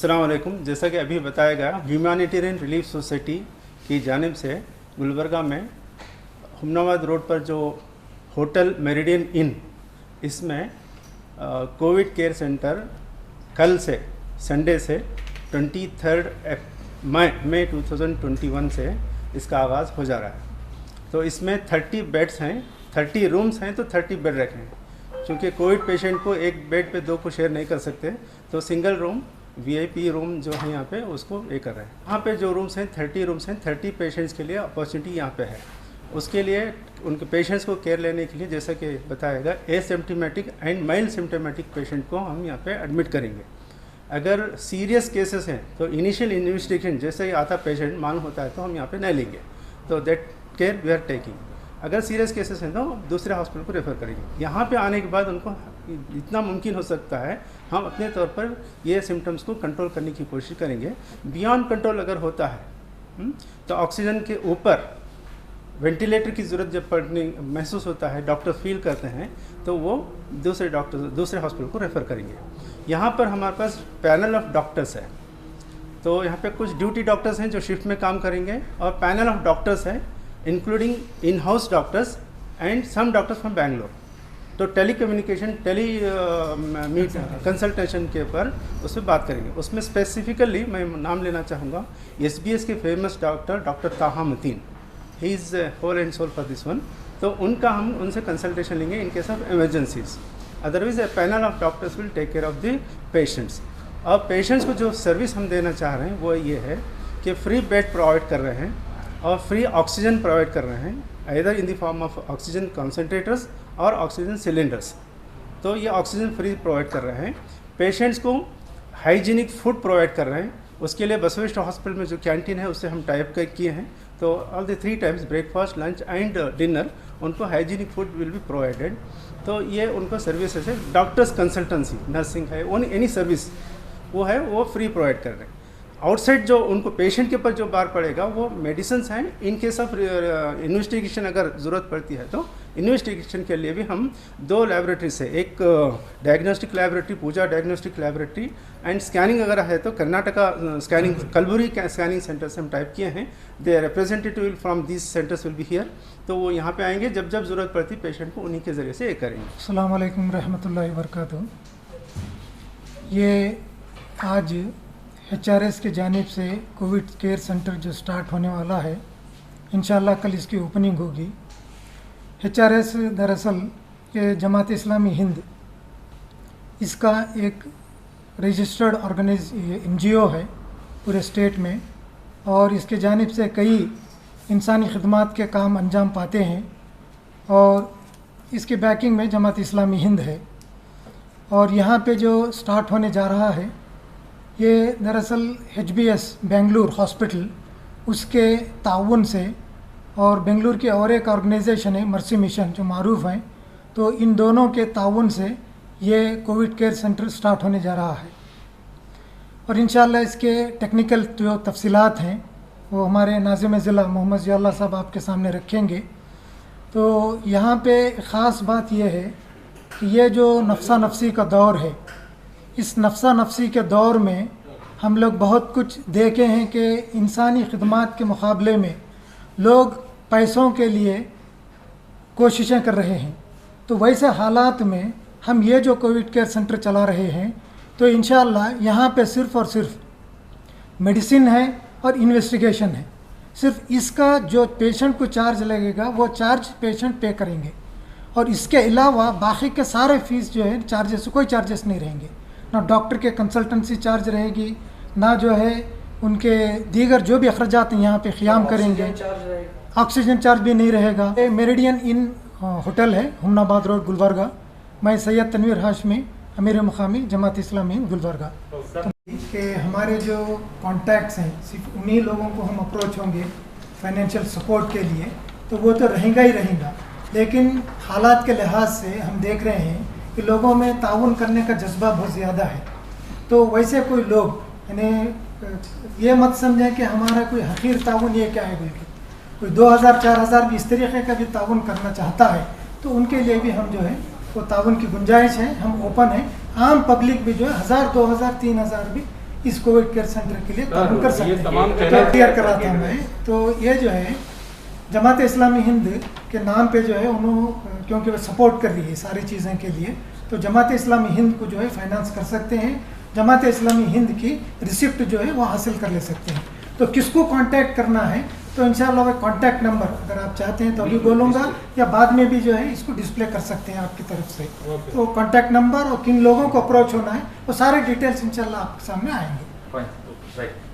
अस्सलाम वालेकुम। जैसा कि अभी बताया गया, ह्यूमैनिटेरियन रिलीफ सोसाइटी की जानिब से गुलबर्गा में हुमनाबाद रोड पर जो होटल मेरिडियन इन, इसमें कोविड केयर सेंटर कल से संडे से 23 मई 2021 से इसका आगाज़ हो जा रहा है। तो इसमें 30 बेड्स हैं, 30 रूम्स हैं, तो 30 बेड रखे हैं। क्योंकि कोविड पेशेंट को एक बेड पे दो को शेयर नहीं कर सकते, तो सिंगल रूम वीआईपी रूम जो है यहाँ पे उसको ये कर रहे हैं। यहाँ पे जो रूम्स हैं 30 रूम्स हैं, 30 पेशेंट्स के लिए अपॉर्चुनिटी यहाँ पे है। उसके लिए उनके पेशेंट्स को केयर लेने के लिए जैसा कि बताएगा asymptomatic and mild symptomatic patient को हम यहाँ पे एडमिट करेंगे। अगर सीरियस केसेस हैं तो इनिशियल इन्वेस्टिगेशन जैसे ही आता पेशेंट मालूम होता है तो हम यहाँ पे नहीं लेंगे, तो that care we are taking. अगर सीरियस केसेस हैं तो दूसरे हॉस्पिटल को रेफ़र करेंगे। यहाँ पे आने के बाद उनको जितना मुमकिन हो सकता है हम अपने तौर पर ये सिम्टम्स को कंट्रोल करने की कोशिश करेंगे। बियॉन्ड कंट्रोल अगर होता है तो ऑक्सीजन के ऊपर वेंटिलेटर की ज़रूरत जब पड़ने महसूस होता है, डॉक्टर फील करते हैं, तो वो दूसरे हॉस्पिटल को रेफ़र करेंगे। यहाँ पर हमारे पास पैनल ऑफ डॉक्टर्स है, तो यहाँ पे कुछ ड्यूटी डॉक्टर्स हैं जो शिफ्ट में काम करेंगे, और पैनल ऑफ डॉक्टर्स है including in house doctors and some doctors from Bangalore. तो टेली कम्युनिकेशन मीट कंसल्टेशन के ऊपर उस पर बात करेंगे। उसमें स्पेसिफिकली मैं नाम लेना चाहूँगा एसबीएस के famous doctor Taha Mateen, he is whole and soul for this one. तो उनका हम उनसे कंसल्टेशन लेंगे in case of emergencies. Otherwise a panel of doctors will take care of the patients. और पेशेंट्स को जो सर्विस हम देना चाह रहे हैं वो ये है कि फ्री बेड प्रोवाइड कर रहे हैं और फ्री ऑक्सीजन प्रोवाइड कर रहे हैं, either in the form of oxygen concentrators और ऑक्सीजन सिलेंडर्स। तो ये ऑक्सीजन फ्री प्रोवाइड कर रहे हैं। पेशेंट्स को हाइजीनिक फूड प्रोवाइड कर रहे हैं। उसके लिए बसवेश्वर हॉस्पिटल में जो कैंटीन है उससे हम टाइप किए हैं, तो all the 3 times breakfast, lunch and dinner उनको hygienic food will be provided. तो ये उनको सर्विसेज है। डॉक्टर्स कंसल्टेंसी, नर्सिंग है, एनी सर्विस वो है वो फ्री प्रोवाइड कर रहे हैं। आउटसाइड जो उनको पेशेंट के ऊपर जो बार पड़ेगा वो मेडिसिन्स हैं। इन केस ऑफ इन्वेस्टिगेशन अगर ज़रूरत पड़ती है तो इन्वेस्टिगेशन के लिए भी हम 2 लैबोरेटरी से, एक diagnostic laboratory, Pooja diagnostic laboratory, and scanning अगर है तो Karnataka scanning, Kalburgi scanning centre से हम टाइप किए हैं। They representative from this centres will be here. तो वो यहाँ पे आएंगे, जब जब ज़रूरत पड़ती पेशेंट को उन्हीं के ज़रिए से ये करेंगे। अस्सलाम वालेकुम रहमतुल्लाहि व बरकातहू। ये आज HRS के जानिब से कोविड केयर सेंटर जो स्टार्ट होने वाला है, इंशाअल्लाह कल इसकी ओपनिंग होगी। HRS दरअसल ये जमात इस्लामी हिंद, इसका एक रजिस्टर्ड NGO है पूरे स्टेट में, और इसके जानिब से कई इंसानी खिदमात के काम अंजाम पाते हैं, और इसकी बैकिंग में जमात इस्लामी हिंद है। और यहाँ पे जो स्टार्ट होने जा रहा है ये दरअसल HBS बेंगलुरु हॉस्पिटल उसके ताउन से, और बेंगलुरु की और एक ऑर्गेनाइजेशन है मर्सी मिशन जो मारूफ हैं, तो इन दोनों के ताउन से ये कोविड केयर सेंटर स्टार्ट होने जा रहा है। और इंशाअल्लाह इसके टेक्निकल जो तफसीलात हैं वो हमारे नाज़िम ज़िला मोहम्मद ज़ियाउल्लाह साहब आपके सामने रखेंगे। तो यहाँ पे ख़ास बात यह है कि ये जो नफ्सा नफसी का दौर है, इस नफ्सा नफसी के दौर में हम लोग बहुत कुछ देखे हैं कि इंसानी खिदमात के मुकाबले में लोग पैसों के लिए कोशिशें कर रहे हैं। तो वैसे हालात में हम ये जो कोविड केयर सेंटर चला रहे हैं, तो इंशाअल्लाह यहाँ पे सिर्फ़ और सिर्फ मेडिसिन है और इन्वेस्टिगेशन है। सिर्फ इसका जो पेशेंट को चार्ज लगेगा वो चार्ज पेशेंट पे करेंगे, और इसके अलावा बाकी के सारे फीस जो है चार्जेस, कोई चार्जेस नहीं रहेंगे। ना डॉक्टर के कंसल्टेंसी चार्ज रहेगी, ना जो है उनके दीगर जो भी अखराजात यहाँ पे क़याम करेंगे, ऑक्सीजन चार्ज भी नहीं रहेगा। ये मेरिडियन इन होटल है, हुमनाबाद रोड, गुलबर्गा। मैं सैयद तनवीर हाशमी, अमीर मुकामी जमात इस्लामी गुलबर्गा। कि हमारे जो कॉन्टैक्ट्स हैं सिर्फ उन्हीं लोगों को हम अप्रोच होंगे फाइनेंशियल सपोर्ट के लिए, तो वो तो रहेगा ही रहेगा। लेकिन हालात के लिहाज से हम देख रहे हैं कि लोगों में ताउन करने का जज्बा बहुत ज़्यादा है। तो वैसे कोई लोग यानी ये मत समझें कि हमारा कोई हकीर ताउन ये क्या है, बल्कि कोई 2000-4000 भी इस तरीके का भी ताउन करना चाहता है तो उनके लिए भी हम जो है वो ताउन की गुंजाइश है, हम ओपन है। आम पब्लिक भी जो है 1000, 2000, 3000 भी इस कोविड केयर सेंटर के लिए ताउन कर सकते ये हैं। तमाम तो चैनल क्लियर कराता हूँ मैं। तो ये जो है जमात इस्लामी हिंद के नाम पे जो है उन्होंने, क्योंकि वो सपोर्ट कर रही है सारी चीज़ें के लिए, तो जमात इस्लामी हिंद को जो है फाइनेंस कर सकते हैं। जमात इस्लामी हिंद की रिसिप्ट जो है वो हासिल कर ले सकते हैं। तो किसको कांटेक्ट करना है, तो इंशाल्लाह वो कांटेक्ट नंबर अगर आप चाहते हैं तो अभी बोलूँगा या बाद में भी जो है इसको डिस्प्ले कर सकते हैं आपकी तरफ से। तो कांटेक्ट नंबर और किन लोगों को अप्रोच होना है वो सारे डिटेल्स इंशाल्लाह आपके सामने आएंगे। Fine, right.